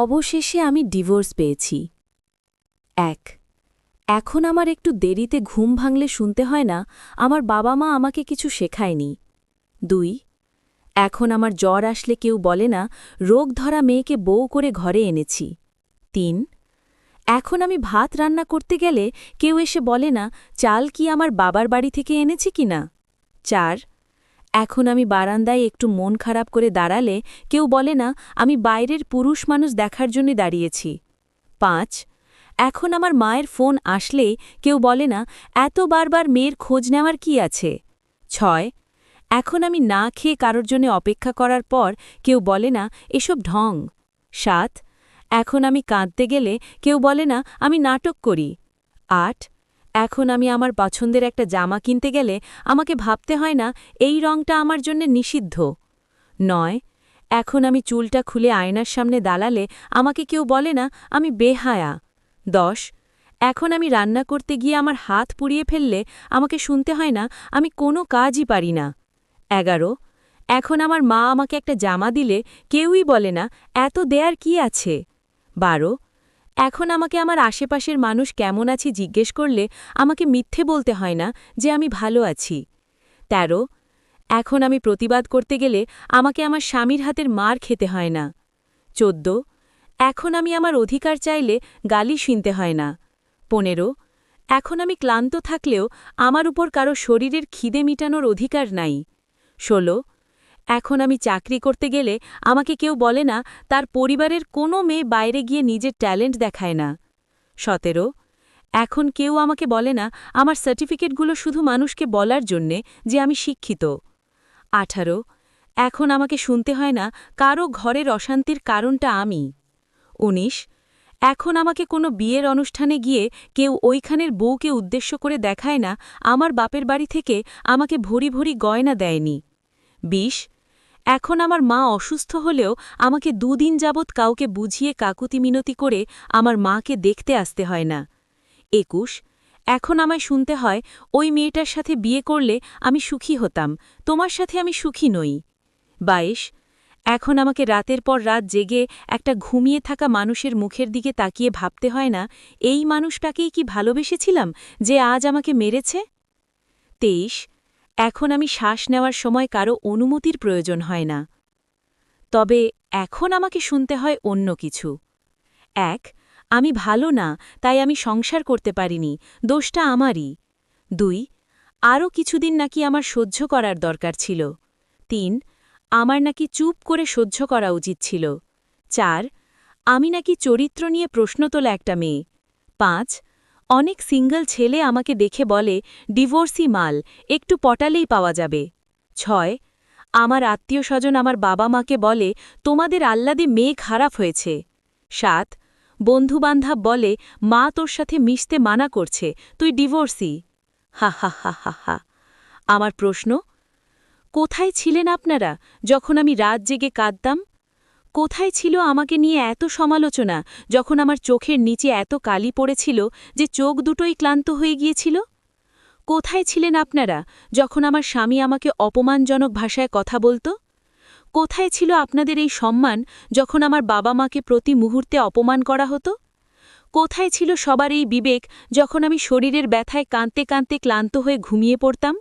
অবশেষে আমি ডিভোর্স পেয়েছি। ১ এখন আমার একটু দেরিতে ঘুম ভাঙলে শুনতে হয় না আমার বাবা মা আমাকে কিছু শেখায়নি। ২ এখন আমার জ্বর আসলে কেউ বলে না রোগ ধরা মেয়েকে বউ করে ঘরে এনেছি। ৩ এখন আমি ভাত রান্না করতে গেলে কেউ এসে বলে না চাল কি আমার বাবার বাড়ি থেকে এনেছি কিনা। ৪ এখন আমি বারান্দায় একটু মন খারাপ করে দাঁড়ালে কেউ বলে না আমি বাইরের পুরুষ মানুষ দেখার জন্য দাঁড়িয়েছি। ৫ এখন আমার মায়ের ফোন আসলেই কেউ বলে না এত বারবার মেয়ের খোঁজ নেওয়ার কি আছে। ৬ এখন আমি না খেয়ে কারোর জন্য অপেক্ষা করার পর কেউ বলে না এসব ঢং। ৭ এখন আমি কাঁদতে গেলে কেউ বলে না আমি নাটক করি। ৮ এখন আমি আমার পছন্দের একটা জামা কিনতে গেলে আমাকে ভাবতে হয় না এই রংটা আমার জন্য নিষিদ্ধ। ৯ এখন আমি চুলটা খুলে আয়নার সামনে দাঁড়ালে আমাকে কেউ বলে না আমি বেহায়া। ১০ এখন আমি রান্না করতে গিয়ে আমার হাত পুড়িয়ে ফেললে আমাকে শুনতে হয় না আমি কোনো কাজই পারি না। ১১ এখন আমার মা আমাকে একটা জামা দিলে কেউই বলে না এত দেয়ার কি আছে। ১২ এখন আমাকে আমার আশেপাশের মানুষ কেমন আছি জিজ্ঞেস করলে আমাকে মিথ্যে বলতে হয় না যে আমি ভালো আছি। ১৩ এখন আমি প্রতিবাদ করতে গেলে আমাকে আমার স্বামীর হাতের মার খেতে হয় না। ১৪ এখন আমি আমার অধিকার চাইলে গালি শুনতে হয় না। ১৫ এখন আমি ক্লান্ত থাকলেও আমার উপর কারো শরীরের খিদে মিটানোর অধিকার নাই। ১৬ এখন আমি চাকরি করতে গেলে আমাকে কেউ বলে না তার পরিবারের কোনো মেয়ে বাইরে গিয়ে নিজের ট্যালেন্ট দেখায় না। ১৭ এখন কেউ আমাকে বলে না আমার সার্টিফিকেটগুলো শুধু মানুষকে বলার জন্যে যে আমি শিক্ষিত। ১৮ এখন আমাকে শুনতে হয় না কারো ঘরের অশান্তির কারণটা আমি। ১৯ এখন আমাকে কোনো বিয়ের অনুষ্ঠানে গিয়ে কেউ ওইখানের বউকে উদ্দেশ্য করে দেখায় না আমার বাপের বাড়ি থেকে আমাকে ভরি ভরি গয়না দেয়নি। ২০ এখন আমার মা অসুস্থ হলেও আমাকে দুদিন যাবৎ কাউকে বুঝিয়ে কাকুতি মিনতি করে আমার মাকে দেখতে আসতে হয় না। ২১ এখন আমায় শুনতে হয় ওই মেয়েটার সাথে বিয়ে করলে আমি সুখী হতাম, তোমার সাথে আমি সুখী নই। ২২ এখন আমাকে রাতের পর রাত জেগে একটা ঘুমিয়ে থাকা মানুষের মুখের দিকে তাকিয়ে ভাবতে হয় না এই মানুষটাকেই কি ভালোবেসেছিলাম যে আজ আমাকে মেরেছে। ২৩ এখন আমি শ্বাস নেওয়ার সময় কারো অনুমতির প্রয়োজন হয় না। তবে এখন আমাকে শুনতে হয় অন্য কিছু। ১ আমি ভালো না তাই আমি সংসার করতে পারিনি, দোষটা আমারই। ২ আরও কিছুদিন নাকি আমার সহ্য করার দরকার ছিল। ৩ আমার নাকি চুপ করে সহ্য করা উচিত ছিল। ৪ আমি নাকি চরিত্র নিয়ে প্রশ্ন তোলা একটা মেয়ে। ৫ অনেক সিঙ্গল ছেলে আমাকে দেখে বলে ডিভোর্সি মাল, একটু পটালেই পাওয়া যাবে। ৬ আমার আত্মীয় স্বজন আমার বাবা মাকে বলে তোমাদের আহ্লাদে মেয়ে খারাপ হয়েছে। ৭ বন্ধুবান্ধব বলে মা তোর সাথে মিশতে মানা করছে, তুই ডিভোর্সি। হা হা হা হা হা। আমার প্রশ্ন, কোথায় ছিলেন আপনারা যখন আমি রাত জেগে কাঁদতাম? কোথায় ছিল আমাকে নিয়ে এত সমালোচনা যখন আমার চোখের নিচে এত কালি পড়েছিল যে চোখ দুটোই ক্লান্ত হয়ে গিয়েছিল? কোথায় ছিলেন আপনারা যখন আমার স্বামী আমাকে অপমানজনক ভাষায় কথা বলত? কোথায় ছিল আপনাদের এই সম্মান যখন আমার বাবা মাকে প্রতি মুহূর্তে অপমান করা হতো? কোথায় ছিল সবার এই বিবেক যখন আমি শরীরের ব্যথায় কাঁদতে কাঁদতে ক্লান্ত হয়ে ঘুমিয়ে পড়তাম?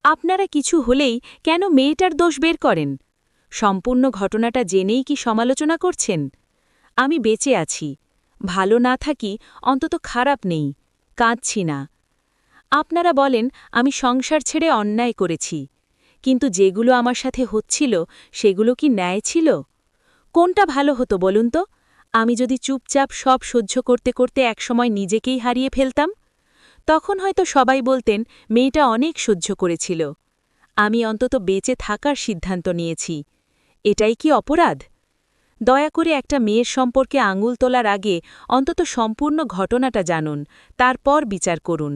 আপনারা কিছু হলেই কেন মেয়েটার দোষ বের করেন? সম্পূর্ণ ঘটনাটা জেনেই কি সমালোচনা করছেন? আমি বেঁচে আছি, ভালো না থাকি অন্তত খারাপ নেই, কাঁদছি না। আপনারা বলেন আমি সংসার ছেড়ে অন্যায় করেছি, কিন্তু যেগুলো আমার সাথে হচ্ছিল সেগুলো কি ন্যায় ছিল? কোনটা ভালো হতো বলুন তো? আমি যদি চুপচাপ সব সহ্য করতে করতে একসময় নিজেকেই হারিয়ে ফেলতাম? তখন হয়তো সবাই বলতেন মেয়েটা অনেক সহ্য করেছিল। আমি অন্তত বেঁচে থাকার সিদ্ধান্ত নিয়েছি। এটাই কি অপরাধ? দয়া করে একটা মেয়ের সম্পর্কে আঙুল তোলার আগে অন্তত সম্পূর্ণ ঘটনাটা জানুন, তারপর বিচার করুন।